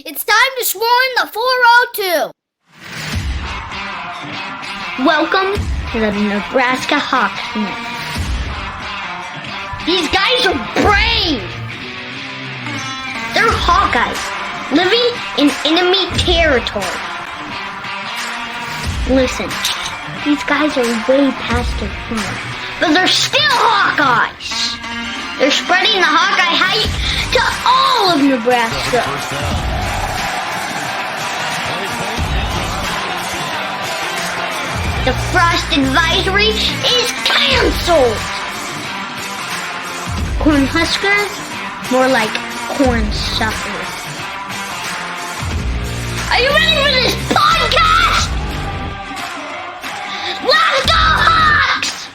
It's time to swarm the 402. Welcome to the Nebraska Hawks Nest. These guys are brave. They're Hawkeyes, living in enemy territory. Listen, these guys are way past their prime, but they're still Hawkeyes. They're spreading the Hawkeye hype to all of Nebraska. The frost advisory is canceled. Corn Huskers, more like corn suckers. Are you ready for this podcast? Let's go Hawks!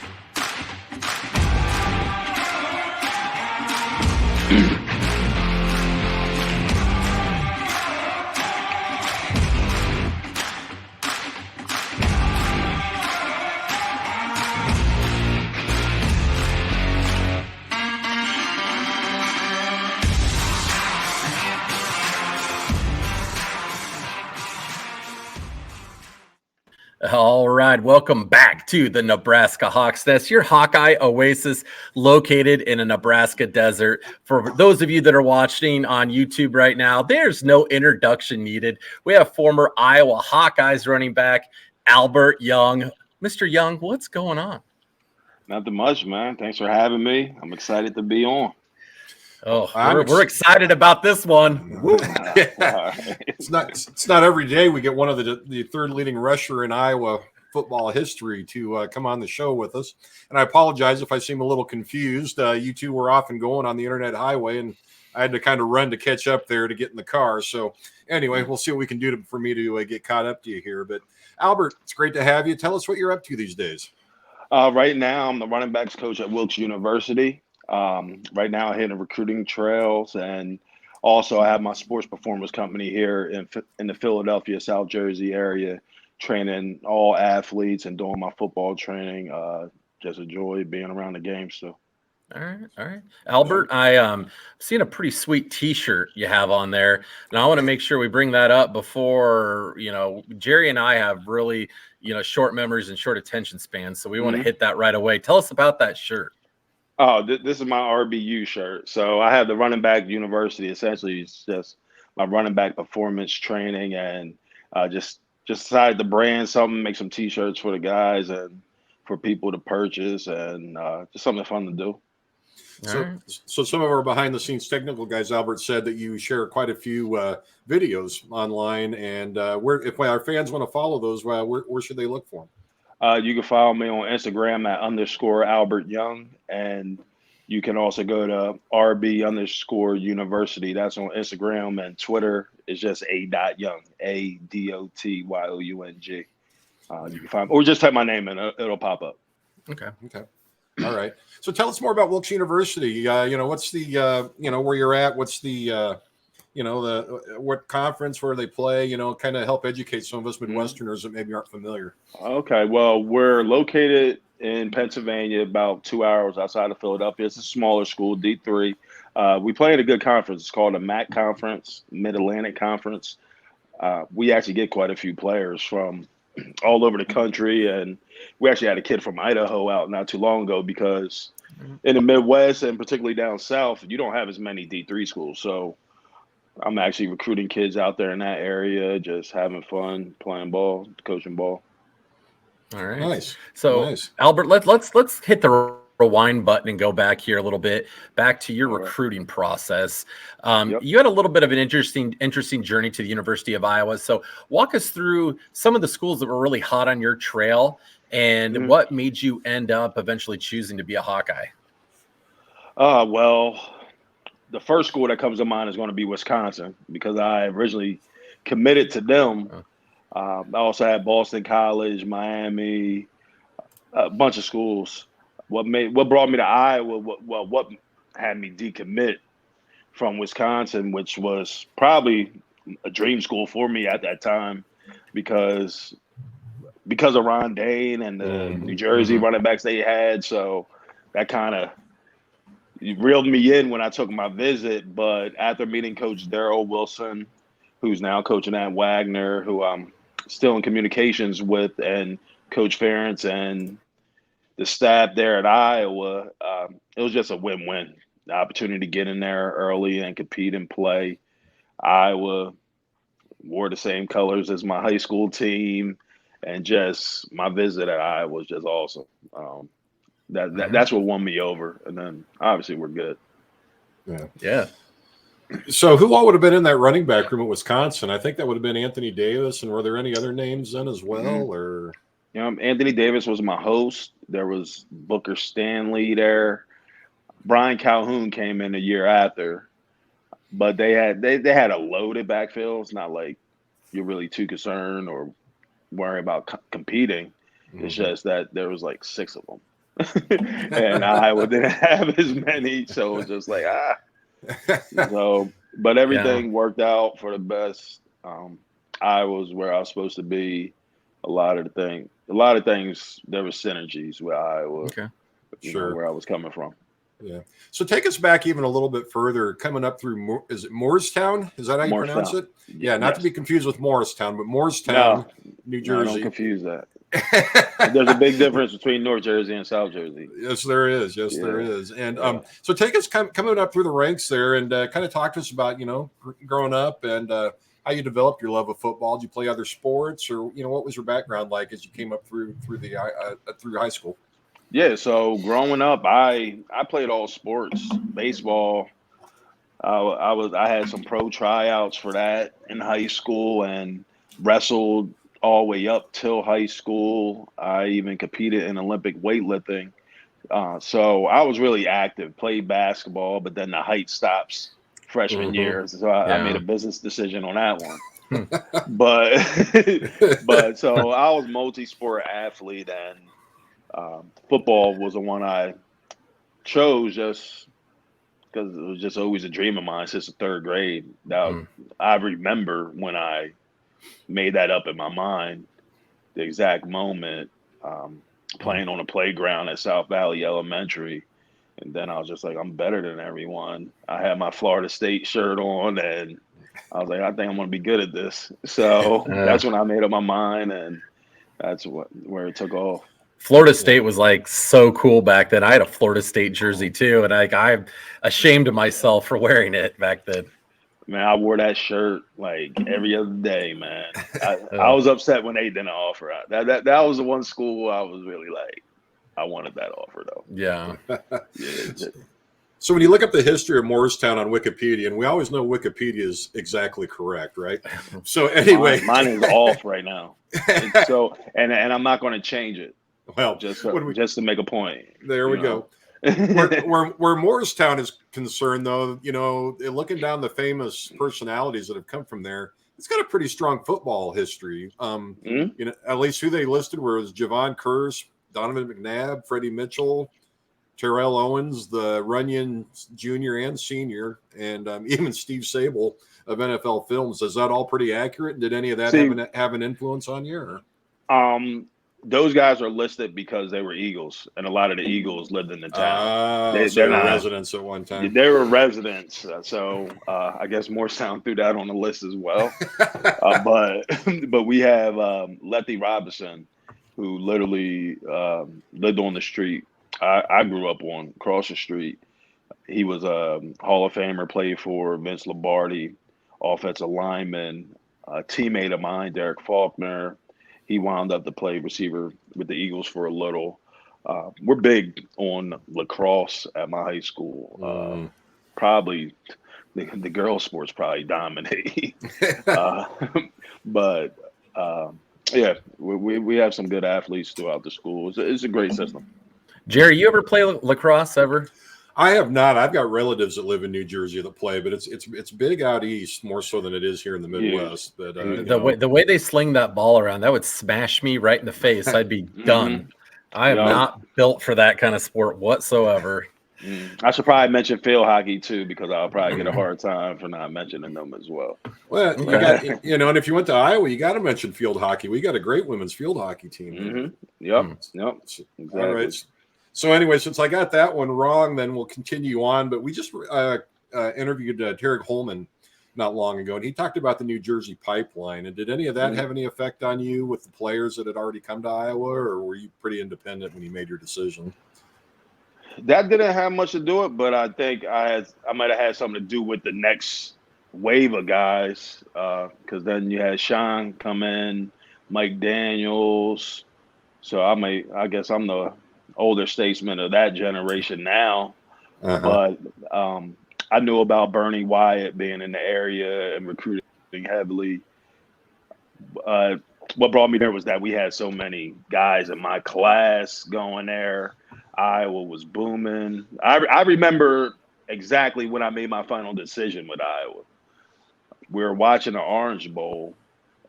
All right, welcome back to the Nebraska Hawks Nest, your Hawkeye oasis located in a Nebraska desert. For those of you that are watching on YouTube right now, there's no introduction needed. We have former Iowa Hawkeyes running back Albert Young. Mr. Young, what's going on? Nothing much, man. Thanks for having me. I'm excited to be on. Oh, we're excited about this one. Yeah. It's not every day we get one of the third leading rusher in Iowa football history to come on the show with us. And I apologize if I seem a little confused. You two were off and going on the internet highway, and I had to kind of run to catch up there to get in the car. So anyway, we'll see what we can do for me to get caught up to you here. But Albert, it's great to have you. Tell us what you're up to these days. Right now, I'm the running backs coach at Wilkes University. Right now, I'm hitting recruiting trails, and also I have my sports performance company here in the Philadelphia, South Jersey area, training all athletes and doing my football training. Just enjoy being around the game. So, all right, Albert. I seen a pretty sweet T-shirt you have on there, and I want to make sure we bring that up before Jerry and I have really short memories and short attention spans, so we want to hit that right away. Tell us about that shirt. Oh, this is my RBU shirt. So I have the running back university. Essentially, it's just my running back performance training, and just decided to brand something, make some T-shirts for the guys and for people to purchase, and just something fun to do. So some of our behind-the-scenes technical guys, Albert said that you share quite a few videos online, and if our fans want to follow those, where should they look for them? You can follow me on Instagram at _Albert Young, and you can also go to RB_University. That's on Instagram, and Twitter is just A.Young, ADOTYOUNG. You can find, or just type my name in, it'll pop up. Okay. All right. So tell us more about Wilkes University. What's the where you're at? What's the what conference, where they play, kind of help educate some of us Midwesterners that maybe aren't familiar. Okay. Well, we're located in Pennsylvania, about 2 hours outside of Philadelphia. It's a smaller school, D3. We play in a good conference. It's called the MAC Conference, Mid-Atlantic Conference. We actually get quite a few players from all over the country, and we actually had a kid from Idaho out not too long ago, because in the Midwest, and particularly down south, you don't have as many D3 schools. So I'm actually recruiting kids out there in that area, just having fun, playing ball, coaching ball. All right. Nice. So, nice. Albert, let's hit the rewind button and go back here a little bit, back to your recruiting process. You had a little bit of an interesting journey to the University of Iowa. So walk us through some of the schools that were really hot on your trail, and what made you end up eventually choosing to be a Hawkeye? Well, the first school that comes to mind is going to be Wisconsin, because I originally committed to them. I also had Boston College, Miami, a bunch of schools. What brought me to Iowa, what had me decommit from Wisconsin, which was probably a dream school for me at that time, because of Ron Dane and the New Jersey running backs they had. So that kind of reeled me in when I took my visit. But after meeting Coach Darrell Wilson, who's now coaching at Wagner, who I'm still in communications with, and Coach Ferentz and the staff there at Iowa. It was just a win-win. The opportunity to get in there early and compete and play. Iowa wore the same colors as my high school team, and just my visit at Iowa was just awesome. That's what won me over, and then obviously we're good. Yeah. So who all would have been in that running back room at Wisconsin? I think that would have been Anthony Davis, and were there any other names then as well? Or Anthony Davis was my host. There was Booker Stanley there. Brian Calhoun came in a year after, but they had a loaded backfield. It's not like you're really too concerned or worry about competing. It's just that there was like 6 of them, and Iowa didn't have as many, so it was just like So, but everything worked out for the best. Iowa was where I was supposed to be. A lot of things. There was synergies with Iowa. Okay, Sure, where I was coming from. Yeah. So take us back even a little bit further, coming up through, is it Moorestown? Is that how you pronounce it? Yeah, not to be confused with Morristown, but Moorestown, New Jersey. No, don't confuse that. There's a big difference between North Jersey and South Jersey. Yes, there is. There is. And so take us coming up through the ranks there, and kind of talk to us about, growing up and how you developed your love of football. Did you play other sports, or what was your background like as you came up through high school? Yeah, so growing up, I played all sports. Baseball, I had some pro tryouts for that in high school, and wrestled all the way up till high school. I even competed in Olympic weightlifting. So I was really active, played basketball, but then the height stops freshman year. So I made a business decision on that one. but so I was multi-sport athlete, and football was the one I chose just because it was just always a dream of mine since the 3rd grade. Now, I remember when I made that up in my mind, the exact moment, playing on a playground at South Valley Elementary. And then I was just like, I'm better than everyone. I had my Florida State shirt on, and I was like, I think I'm going to be good at this. So that's when I made up my mind, and that's where it took off. Florida State was like so cool back then. I had a Florida State jersey too, and I'm ashamed of myself for wearing it back then. Man, I wore that shirt like every other day, man. I was upset when they didn't offer it. That was the one school I was really like, I wanted that offer though. Yeah. So when you look up the history of Morristown on Wikipedia, and we always know Wikipedia is exactly correct, right? So anyway, mine is off right now. So and I'm not going to change it. Well, just to make a point. There we go. Where Morristown is concerned, though, looking down the famous personalities that have come from there, it's got a pretty strong football history. At least who they listed was Javon Curse, Donovan McNabb, Freddie Mitchell, Terrell Owens, the Runyon Jr. and Sr., and even Steve Sable of NFL Films. Is that all pretty accurate? Did any of that have an influence on you? Or? Those guys are listed because they were Eagles, and a lot of the Eagles lived in the town. They were residents at one time. They were residents, so I guess Morristown threw that on the list as well. But we have Lefty Robinson, who literally lived on the street. I grew up across the street. He was a Hall of Famer, played for Vince Lombardi, offensive lineman, a teammate of mine, Derek Faulkner. He wound up to play receiver with the Eagles for a little. We're big on lacrosse at my high school. Probably the girls' sports probably dominate. But we have some good athletes throughout the school. It's a great system. Jerry, you ever play lacrosse ever? I have not. I've got relatives that live in New Jersey that play, but it's big out east, more so than it is here in the Midwest. But the way they sling that ball around, that would smash me right in the face. I'd be done. I am not built for that kind of sport whatsoever. I should probably mention field hockey too, because I'll probably get a hard time for not mentioning them as well. Well, you got, and if you went to Iowa, you got to mention field hockey. We got a great women's field hockey team. Yep. Exactly. All right. So anyway, since I got that one wrong, then we'll continue on. But we just interviewed Derek Holman not long ago, and he talked about the New Jersey pipeline. And did any of that have any effect on you with the players that had already come to Iowa, or were you pretty independent when you made your decision? That didn't have much to do it, but I think I might have had something to do with the next wave of guys, because then you had Sean come in, Mike Daniels. So I guess I'm the older statesman of that generation now. But I knew about Bernie Wyatt being in the area and recruiting heavily. What brought me there was that we had so many guys in my class going there. Iowa was booming. I remember exactly when I made my final decision with Iowa. We were watching the Orange Bowl,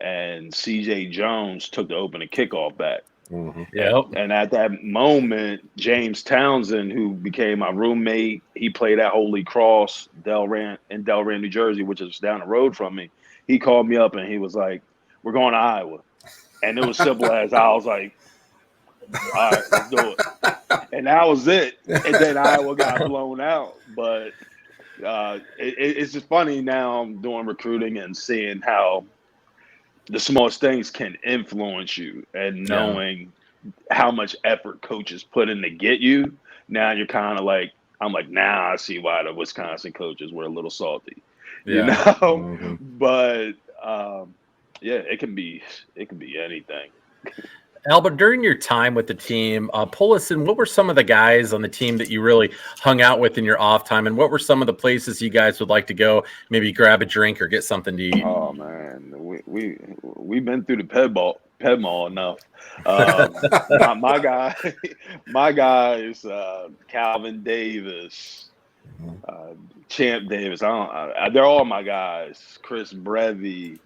and C.J. Jones took the opening kickoff back. And at that moment, James Townsend, who became my roommate, he played at Holy Cross, Delran, New Jersey, which is down the road from me. He called me up and he was like, "We're going to Iowa." And it was simple as I was like, "All right, let's do it." And that was it. And then Iowa got blown out. But it's just funny now I'm doing recruiting and seeing how the smallest things can influence you, and knowing how much effort coaches put in to get you. Now you're kind of like, I'm like, now I see why the Wisconsin coaches were a little salty, you know? But it can be anything. Albert, during your time with the team, pull us in. What were some of the guys on the team that you really hung out with in your off time, and what were some of the places you guys would like to go? Maybe grab a drink or get something to eat. Oh man, we've been through the Ped Mall enough. My guys, Calvin Davis, Champ Davis. They're all my guys. Chris Brevy.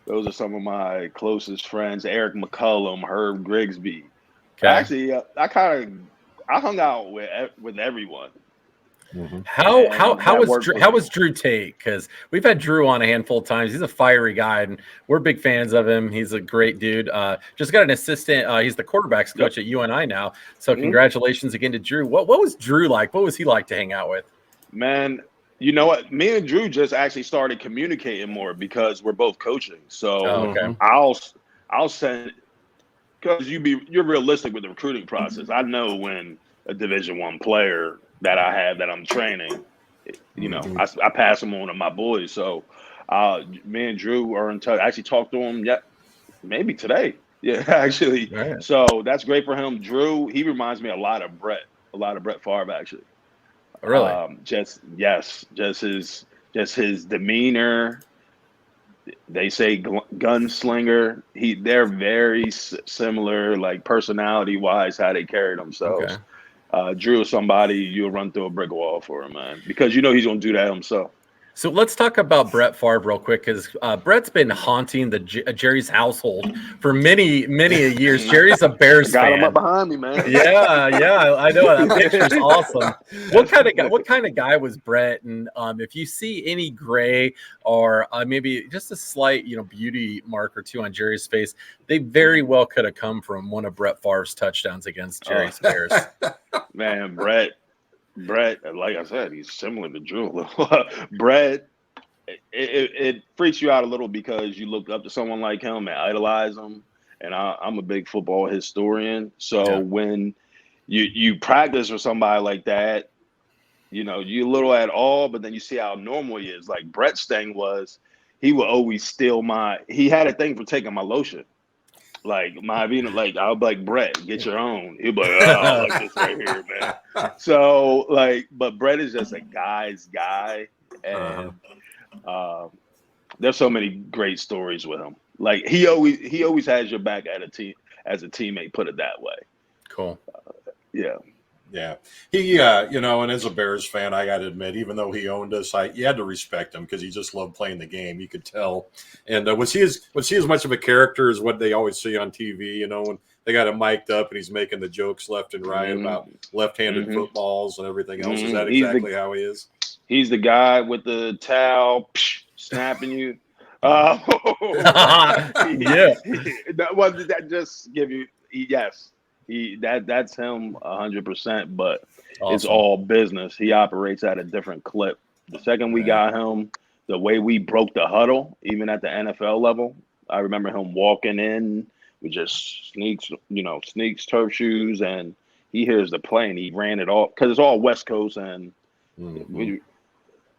Those are some of my closest friends. Eric McCullum, Herb Grigsby. Okay. Actually, I hung out with everyone. How was Drew Tate? Because we've had Drew on a handful of times. He's a fiery guy, and we're big fans of him. He's a great dude. Just got an assistant. He's the quarterbacks coach at UNI now. So congratulations again to Drew. What was Drew like? What was he like to hang out with? Man, you know what? Me and Drew just actually started communicating more because we're both coaching. So I'll send, because you're realistic with the recruiting process. I know when a Division I player that I have that I'm training, you know, I pass them on to my boys. So me and Drew are in touch. I actually talked to him maybe today. Yeah, actually. Right. So that's great for him. Drew, he reminds me a lot of Brett Favre, actually. Really? Just his demeanor. They say gunslinger. They're very similar, like personality wise, how they carry themselves. Okay. Drew is somebody you'll run through a brick wall for him, man, because you know he's gonna do that himself. So let's talk about Brett Favre real quick, because Brett's been haunting the Jerry's household for many years. Jerry's a Bears fan. Got him up behind me, man. Yeah, I know that picture's awesome. What kind of guy was Brett? And if you see any gray or maybe just a slight, beauty mark or two on Jerry's face, they very well could have come from one of Brett Favre's touchdowns against Jerry's Bears. Man, Brett, like I said, he's similar to Drew. Brett, it freaks you out a little because you look up to someone like him and idolize him. And I'm a big football historian. So when you practice with somebody like that, you little at all, but then you see how normal he is. Like Brett's thing was, he would always steal he had a thing for taking my lotion. Like I'll be like, Brett, get your own. He'll be like, I like this right here, man. So but Brett is just a guy's guy, and there's so many great stories with him. Like he always has your back as a teammate. Put it that way. Cool. Yeah. Yeah, he, and as a Bears fan, I got to admit, even though he owned us, you had to respect him because he just loved playing the game. You could tell. And was he as much of a character as what they always see on TV? When they got him mic'd up and he's making the jokes left and right about left-handed footballs and everything else. Is that exactly how he is? He's the guy with the towel snapping you. Yeah. That just give you yes. That's him 100%, but awesome. It's all business. He operates at a different clip. The second we got him, the way we broke the huddle, even at the NFL level. I remember him walking in with just sneaks, turf shoes, and he hears the play and he ran it all because it's all West Coast, and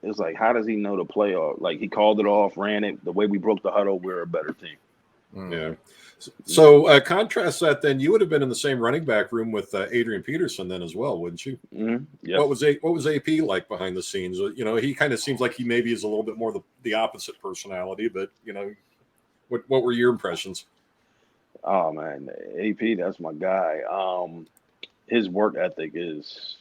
it's like, how does he know the play off? Like, he called it off, ran it. The way we broke the huddle, we're a better team. Yeah. So contrast that, then you would have been in the same running back room with Adrian Peterson then as well, wouldn't you? Yes. What was AP like behind the scenes? He kind of seems like he maybe is a little bit more the opposite personality, but what were your impressions? Oh man, AP, that's my guy. His work ethic is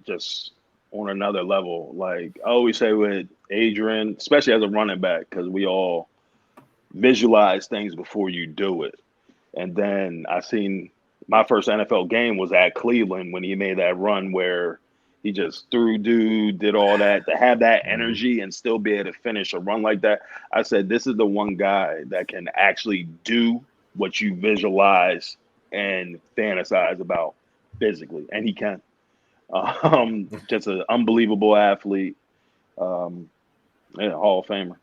just on another level. Like I always say with Adrian, especially as a running back, because we all visualize things before you do it. And then I seen my first NFL game was at Cleveland when he made that run where he just threw dude, did all that, to have that energy and still be able to finish a run like that. I said, this is the one guy that can actually do what you visualize and fantasize about physically. And he can. Just an unbelievable athlete. Hall of Famer.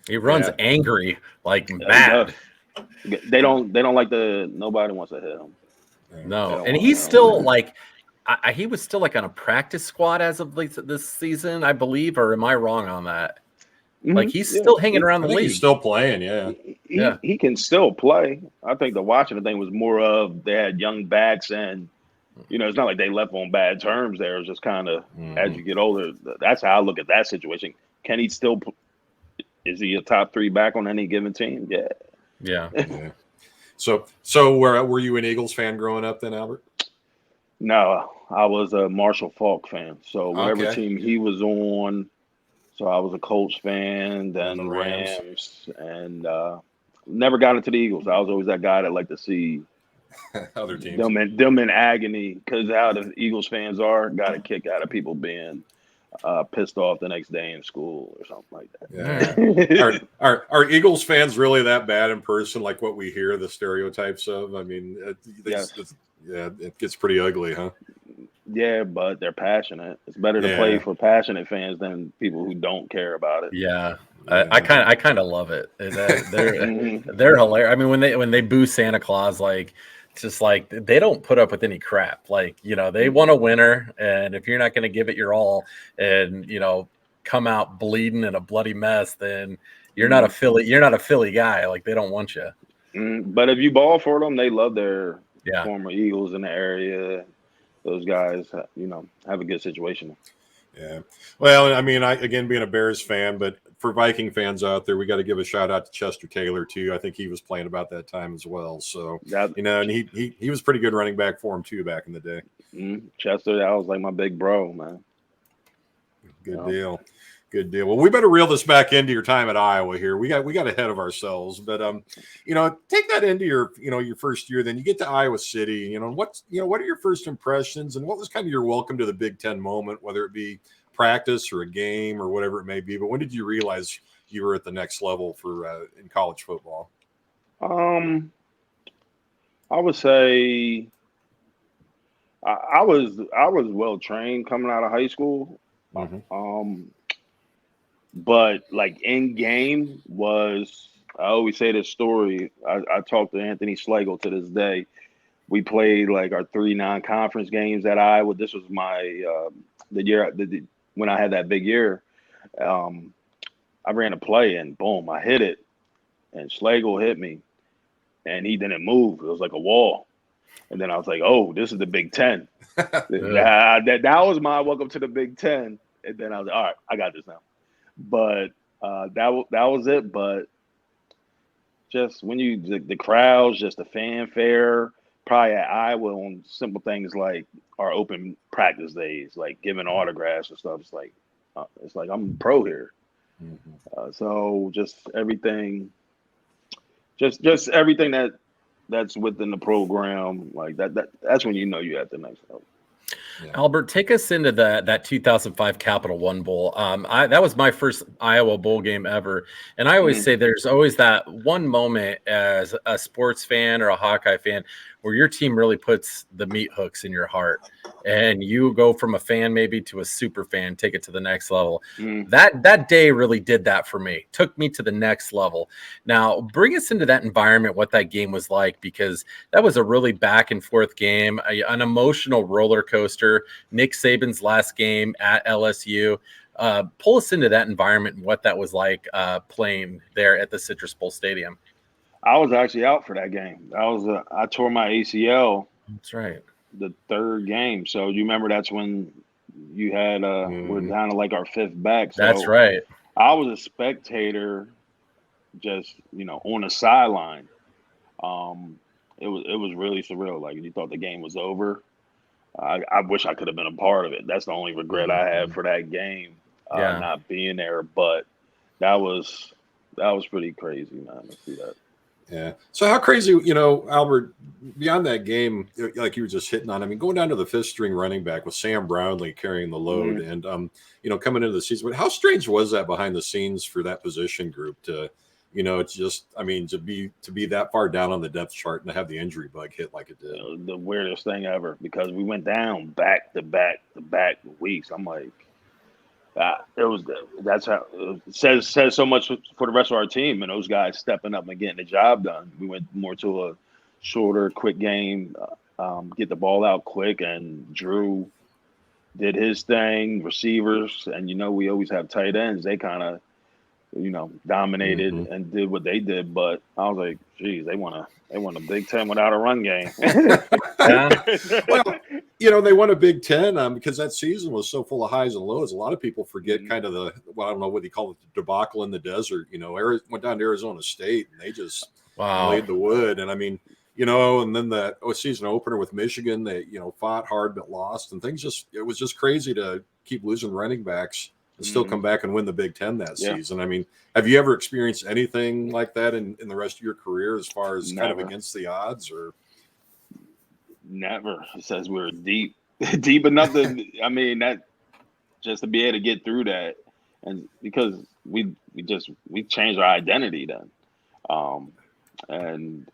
He runs angry, like mad. They don't like nobody wants to hit him. No, and he's still like, he was still like on a practice squad as of this season, I believe, or am I wrong on that? Like he's still hanging around the league. He's still playing, yeah. He can still play. I think the Washington thing was more of they had young backs, and it's not like they left on bad terms there. It's just kind of as you get older, that's how I look at that situation. Can he still? Is he a top 3 back on any given team? Yeah. So were you an Eagles fan growing up then, Albert? No, I was a Marshall Faulk fan. So whatever team he was on. So I was a Colts fan, then the Rams, and never got into the Eagles. I was always that guy that liked to see other teams. Them in agony, because how the Eagles fans are, got a kick out of people being pissed off the next day in school or something like that. Yeah. Are Eagles fans really that bad in person, like what we hear the stereotypes of? I mean, it gets pretty ugly, huh? Yeah, but they're passionate. It's better to play for passionate fans than people who don't care about it. Yeah. I kind of love it. They're hilarious. I mean, when they boo Santa Claus, like, it's just like they don't put up with any crap. Like, they want a winner, and if you're not going to give it your all and come out bleeding in a bloody mess, then you're not a Philly. You're not a Philly guy. Like, they don't want you. But if you ball for them, they love their former Eagles in the area. Those guys, have a good situation. Yeah. Well, I mean, again, being a Bears fan, but for Viking fans out there, we got to give a shout out to Chester Taylor too. I think he was playing about that time as well. So, and he was pretty good running back for him too back in the day. Chester, that was like my big bro, man. Good deal. Good deal. Well, we better reel this back into your time at Iowa here. We got ahead of ourselves, but take that into your first year. Then you get to Iowa City. What are your first impressions, and what was kind of your welcome to the Big Ten moment, whether it be practice or a game or whatever it may be? But when did you realize you were at the next level for in college football? I would say I was well trained coming out of high school. But like in game was, I always say this story. I talked to Anthony Schlegel to this day. We played like our 3 non-conference games at Iowa. This was my the year when I had that big year. I ran a play and boom, I hit it, and Schlegel hit me, and he didn't move. It was like a wall. And then I was like, oh, this is the Big Ten. That was my welcome to the Big Ten. And then I was like, all right, I got this now. But that was it. But just when the crowds, just the fanfare, probably at Iowa on simple things like our open practice days, like giving autographs and stuff. It's like I'm pro here. So just everything, just everything that's within the program, like that's when you're at the next level. Yeah. Albert, take us into that 2005 Capital One Bowl. That was my first Iowa bowl game ever. And I always say there's always that one moment as a sports fan or a Hawkeye fan where your team really puts the meat hooks in your heart, and you go from a fan maybe to a super fan, take it to the next level. That day really did that for me, took me to the next level. Now, bring us into that environment, what that game was like, because that was a really back and forth game, an emotional roller coaster. Nick Saban's last game at LSU. Pull us into that environment and what that was like playing there at the Citrus Bowl Stadium. I was actually out for that game. I tore my ACL. That's right. The third game. So you remember that's when you had we're down to like our fifth back. So that's right. I was a spectator, just on the sideline. It was really surreal. Like, you thought the game was over. I wish I could have been a part of it. That's the only regret I have for that game, not being there. But that was pretty crazy, man, to see that. Yeah. So how crazy, Albert, beyond that game, like you were just hitting on, I mean, going down to the fifth string running back with Sam Brownlee carrying the load and, coming into the season, but how strange was that behind the scenes for that position group to, it's just, I mean, to be that far down on the depth chart and to have the injury bug hit like it did. The weirdest thing ever, because we went down back to back weeks. I'm like, that's how it says so much for the rest of our team and those guys stepping up and getting the job done. We went more to a shorter, quick game, get the ball out quick, and Drew did his thing. Receivers, and we always have tight ends. They kind of dominated and did what they did. But I was like, geez, they won a Big Ten without a run game. Well, they won a Big Ten because that season was so full of highs and lows. A lot of people forget kind of I don't know what you call it, the debacle in the desert. Went down to Arizona State and they just laid the wood. And I mean, and then the season opener with Michigan, they, fought hard but lost, and it was just crazy to keep losing running backs and still come back and win the Big Ten that season. I mean, have you ever experienced anything like that in the rest of your career as far as kind of against the odds? Or never. It says we're deep enough to, I mean, that just to be able to get through that, and because we changed our identity then, and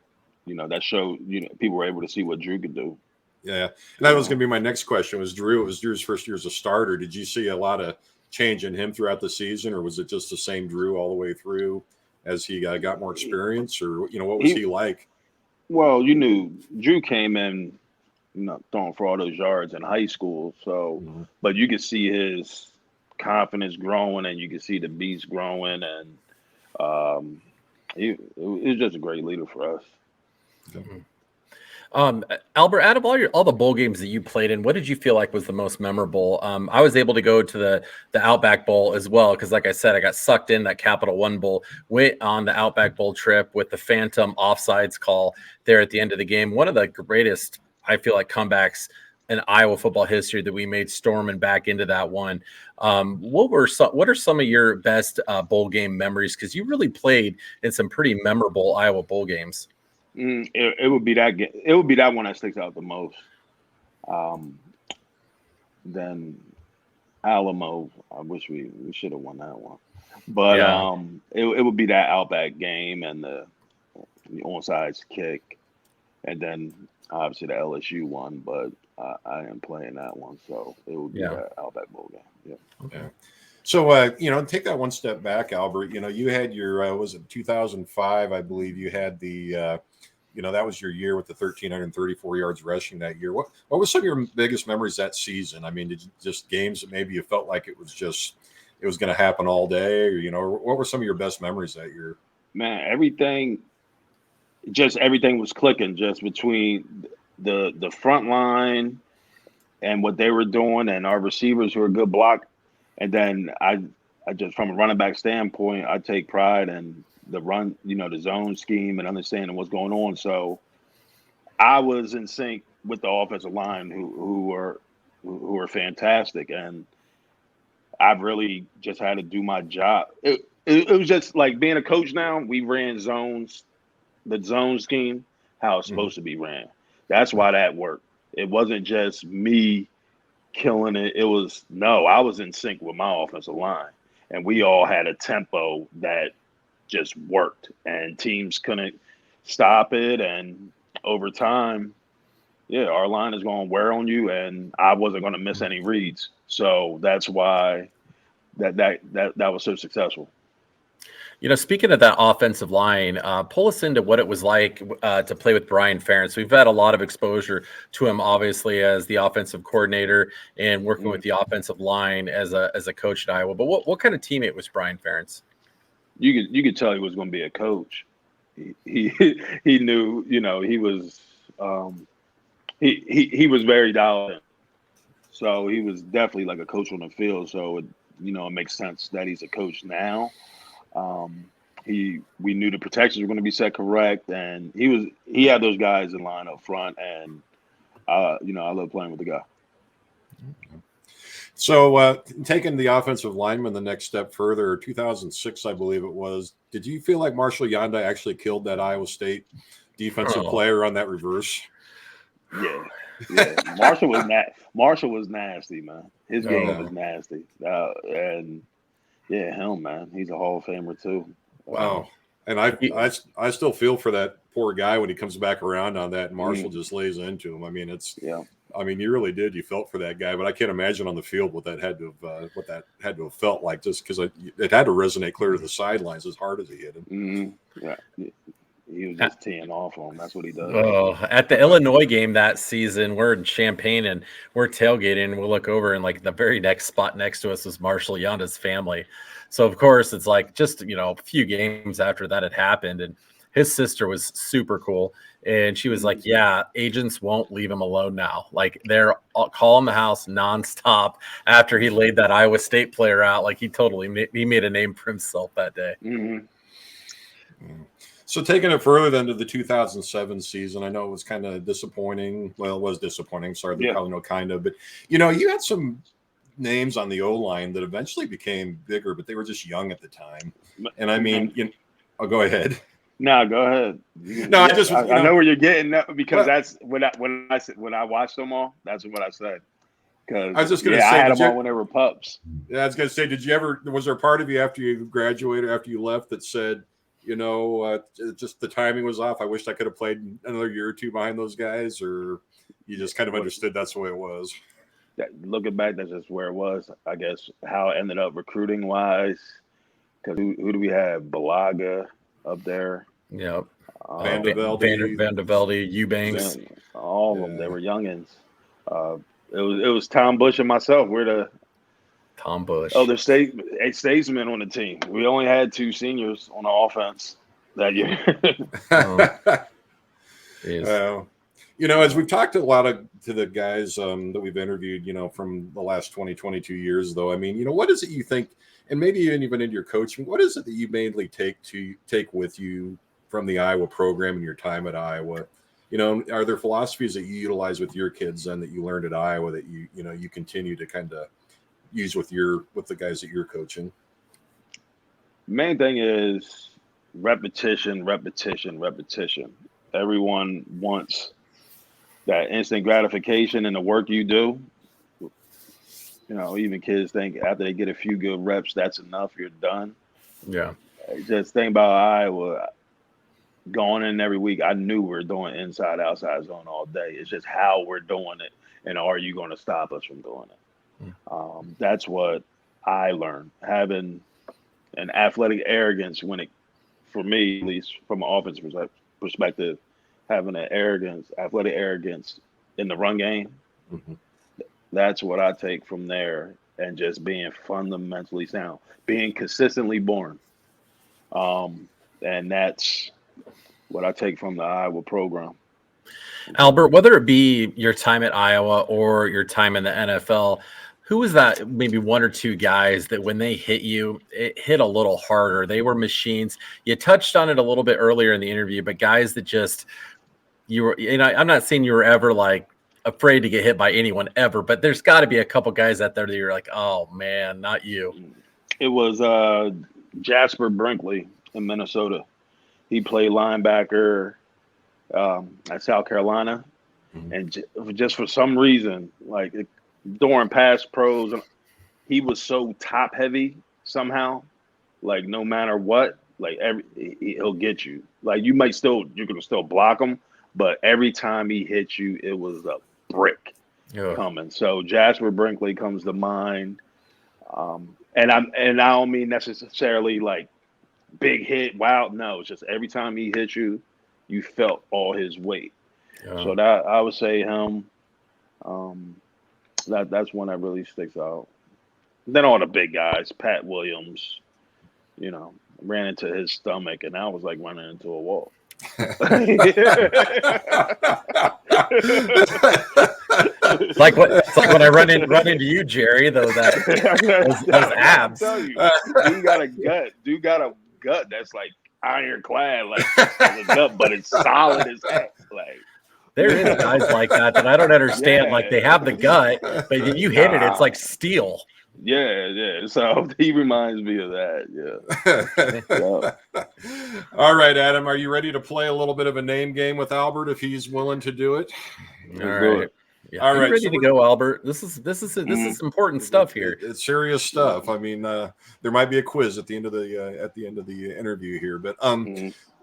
that showed people were able to see what Drew could do. Yeah, and that was going to be my next question. Was Drew? It was Drew's first year as a starter. Did you see a lot of change in him throughout the season, or was it just the same Drew all the way through as he got more experience, or what was he like? Well, Drew came in throwing for all those yards in high school, so but you could see his confidence growing, and you could see the beast growing, and he was just a great leader for us. Albert, out of all the bowl games that you played in, what did you feel like was the most memorable? I was able to go to the Outback Bowl as well, because like I said, I got sucked in that Capital One Bowl, went on the Outback Bowl trip with the phantom offsides call there at the end of the game. One of the greatest, I feel like, comebacks in Iowa football history that we made, storming back into that one. What are some of your best bowl game memories? Because you really played in some pretty memorable Iowa bowl games. It would be that game. It would be that one that sticks out the most. Then Alamo. I wish we should have won that one, but it would be that Outback game and the onside kick, and then obviously the LSU one. But I am playing that one, so it would be that Outback Bowl game. Yeah. Okay. So, take that one step back, Albert. You had your, was it 2005, I believe you had the, that was your year with the 1,334 yards rushing that year. What was some of your biggest memories that season? I mean, did you just games that maybe you felt like it was going to happen all day? Or, what were some of your best memories that year? Man, everything was clicking just between the front line and what they were doing, and our receivers who were a good block. And then I just, from a running back standpoint, I take pride in the run, the zone scheme and understanding what's going on. So I was in sync with the offensive line who were fantastic. And I've really just had to do my job. It was just like being a coach now. We ran zones, the zone scheme, how it's supposed to be ran. That's why that worked. It wasn't just me killing it. I was in sync with my offensive line, and we all had a tempo that just worked, and teams couldn't stop it. And over time, our line is going to wear on you, and I wasn't going to miss any reads. So that's why that was so successful. Speaking of that offensive line, pull us into what it was like to play with Brian Ferentz. We've had a lot of exposure to him, obviously, as the offensive coordinator and working with the offensive line as a coach at Iowa. But what kind of teammate was Brian Ferentz? You could tell he was going to be a coach. He knew, he was he was very dialed in. So he was definitely like a coach on the field. So it makes sense that he's a coach now. We knew the protections were going to be set correct, and he had those guys in line up front, and I love playing with the guy. So taking the offensive lineman the next step further, 2006, I believe it was. Did you feel like Marshall Yanda actually killed that Iowa State defensive player on that reverse? Yeah. Marshall was nasty, man. His game was nasty, and him, man. He's a Hall of Famer too. Wow. And I still feel for that poor guy when he comes back around on that, and Marshall just lays into him. I mean, you really did. You felt for that guy, but I can't imagine on the field what that had to have felt like, just because it had to resonate clear to the sidelines as hard as he hit him. Mm-hmm. Yeah. He was just teeing off on him. That's what he does. Oh, at the Illinois game that season, we're in Champaign and we're tailgating, and we'll look over, and like the very next spot next to us was Marshall Yanda's family. So of course it's like just a few games after that had happened, and his sister was super cool, and she was like, "Yeah, agents won't leave him alone now. Like they're calling the house nonstop after he laid that Iowa State player out. Like he made a name for himself that day." Mm-hmm. So taking it further then to the 2007 season, I know it was kind of disappointing. Well, it was disappointing. Sorry, probably no kind of, but you had some names on the O-line that eventually became bigger, but they were just young at the time. And I mean, go ahead. No, go ahead. I know where you're getting that, because that's when I watched them all. That's what I said. Because I was just going to say, I had them all when they were pups. Yeah, I was going to say, was there a part of you after you graduated, after you left, that said, just the timing was off? I wished I could have played another year or two behind those guys, or you just kind of understood that's the way it was? Looking back, that's just where it was. I guess how it ended up recruiting wise. Because who do we have? Balaga up there. Yep. Vandevelde, Eubanks. All of them. They were youngins. It was Tom Bush and myself. We're the Tom Bush. Oh, the statesmen on the team. We only had 2 seniors on the offense that year. As we've talked a lot to the guys that we've interviewed, from the last 22 years, though, I mean, what is it you think, and maybe even in your coaching, what is it that you mainly take with you from the Iowa program and your time at Iowa? Are there philosophies that you utilize with your kids and that you learned at Iowa that you continue to kind of use with the guys that you're coaching? Main thing is repetition. Everyone wants that instant gratification in the work you do. Even kids think after they get a few good reps, that's enough. You're done. Yeah. Just think about Iowa. Going in every week, I knew we were doing inside, outside zone all day. It's just how we're doing it, and are you going to stop us from doing it? That's what I learned. Having an athletic arrogance for me, at least from an offense perspective, having athletic arrogance in the run game. Mm-hmm. That's what I take from there, and just being fundamentally sound, being consistently born. And that's what I take from the Iowa program. Albert, whether it be your time at Iowa or your time in the NFL, who was that maybe 1 or 2 guys that when they hit you, it hit a little harder? They were machines. You touched on it a little bit earlier in the interview, but guys that just, I'm not saying you were ever like afraid to get hit by anyone ever, but there's got to be a couple guys out there that you're like, oh man, not you. It was Jasper Brinkley in Minnesota. He played linebacker at South Carolina. Mm-hmm. And just for some reason, like during past pros, he was so top heavy somehow, like no matter what, like he'll get you. Like you can still block him, but every time he hit you, it was a brick Yeah. coming. So Jasper Brinkley comes to mind. And I don't mean necessarily like big hit, wow. No, it's just every time he hit you, you felt all his weight. Yeah. So that I would say him. That's one that really sticks out. Then all the big guys, Pat Williams, ran into his stomach, and I was like running into a wall. It's like when I run into you, Jerry. Those abs. Dude got a gut that's like ironclad, like a gut, but it's solid as heck. Like there is guys like that I don't understand. Yeah. Like they have the gut, but if you hit it, it's like steel. Yeah. So he reminds me of that. Yeah. All right, Adam, are you ready to play a little bit of a name game with Albert if he's willing to do it? All right. Yeah, all right, ready to go, Albert. This is important stuff here. It's serious stuff. I mean, there might be a quiz at the end of the interview here, but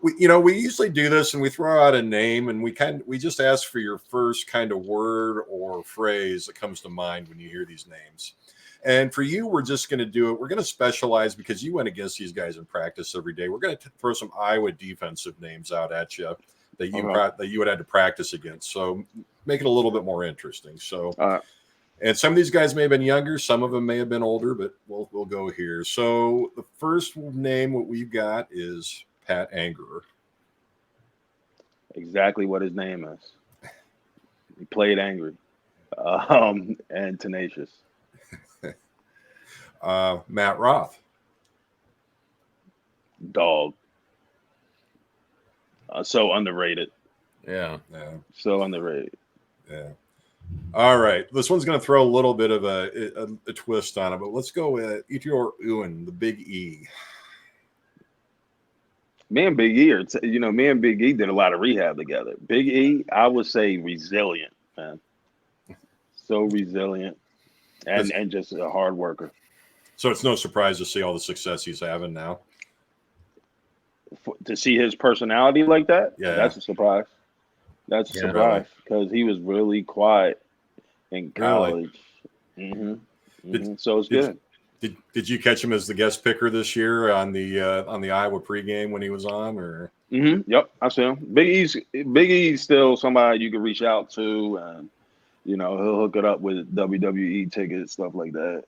we usually do this and we throw out a name and we just ask for your first kind of word or phrase that comes to mind when you hear these names. And for you, we're just going to do it. We're going to specialize because you went against these guys in practice every day. We're going to throw some Iowa defensive names out at you that you would have to practice against. So make it a little bit more interesting. So, and some of these guys may have been younger, some of them may have been older, but we'll go here. So the first name what we've got is Pat Angerer. Exactly what his name is. He played angry, and tenacious. Matt Roth. Dog. So underrated. Yeah. So underrated. Yeah. All right. This one's going to throw a little bit of a twist on it, but let's go with Etior Ewan, the Big E. Me and Big E did a lot of rehab together. Big E, I would say resilient, man. So resilient and just a hard worker. So it's no surprise to see all the success he's having now. To see his personality like that, yeah, that's a surprise. That's a surprise because he was really quiet in college. Really? So it's good. Did you catch him as the guest picker this year on the Iowa pregame when he was on? Or Yep, I see him. Big E's still somebody you can reach out to, and he'll hook it up with WWE tickets, stuff like that.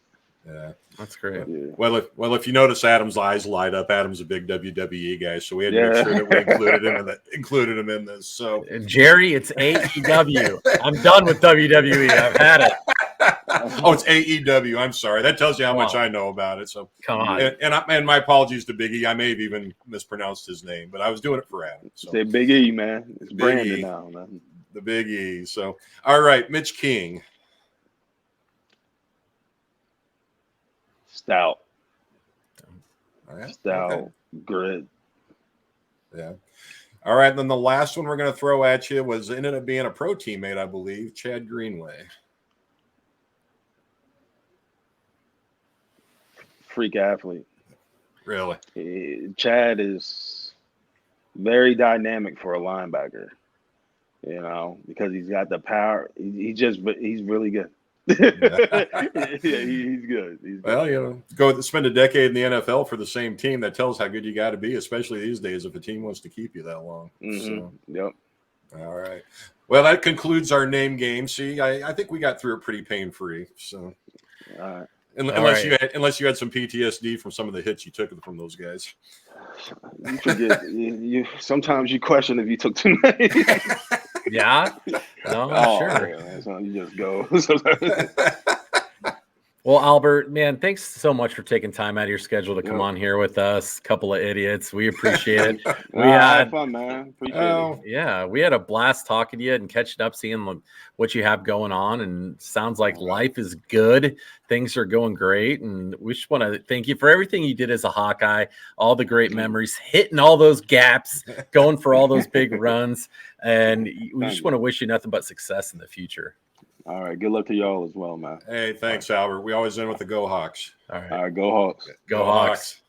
Yeah, that's great. Yeah. Well, if you notice Adam's eyes light up, Adam's a big WWE guy, so we had to make sure that we included him in this. So Jerry, it's AEW. I'm done with WWE. I've had it. Oh, it's AEW. I'm sorry. That tells you how much I know about it. So come on. And my apologies to Big E. I may have even mispronounced his name, but I was doing it for Adam. So. Say Big E, man. It's Brandon now, man. The Big E. So all right, Mitch King. Stout. Right. Stout, grit. Yeah. All right. And then the last one we're going to throw at you ended up being a pro teammate, I believe, Chad Greenway. Freak athlete. Really? Chad is very dynamic for a linebacker, because he's got the power. He's really good. Yeah, he's good. Well, go spend a decade in the NFL for the same team. That tells how good you got to be, especially these days if a team wants to keep you that long. So, yep. All right. Well, that concludes our name game. See, I think we got through it pretty pain-free. So, all right. Unless you had some PTSD from some of the hits you took from those guys. You forget. Sometimes you question if you took too many. Yeah. No, sure. Yeah, so you just go. Well, Albert, man, thanks so much for taking time out of your schedule to come on here with us. Couple of idiots. We appreciate it. We had fun, man. Appreciate it. Yeah, we had a blast talking to you and catching up, seeing what you have going on. And sounds like life is good. Things are going great. And we just want to thank you for everything you did as a Hawkeye, all the great memories, hitting all those gaps, going for all those big runs. And we just want to wish you nothing but success in the future. All right. Good luck to y'all as well, man. Hey, thanks, Albert. We always end with the Go Hawks. All right. All right. Go Hawks. Go Hawks.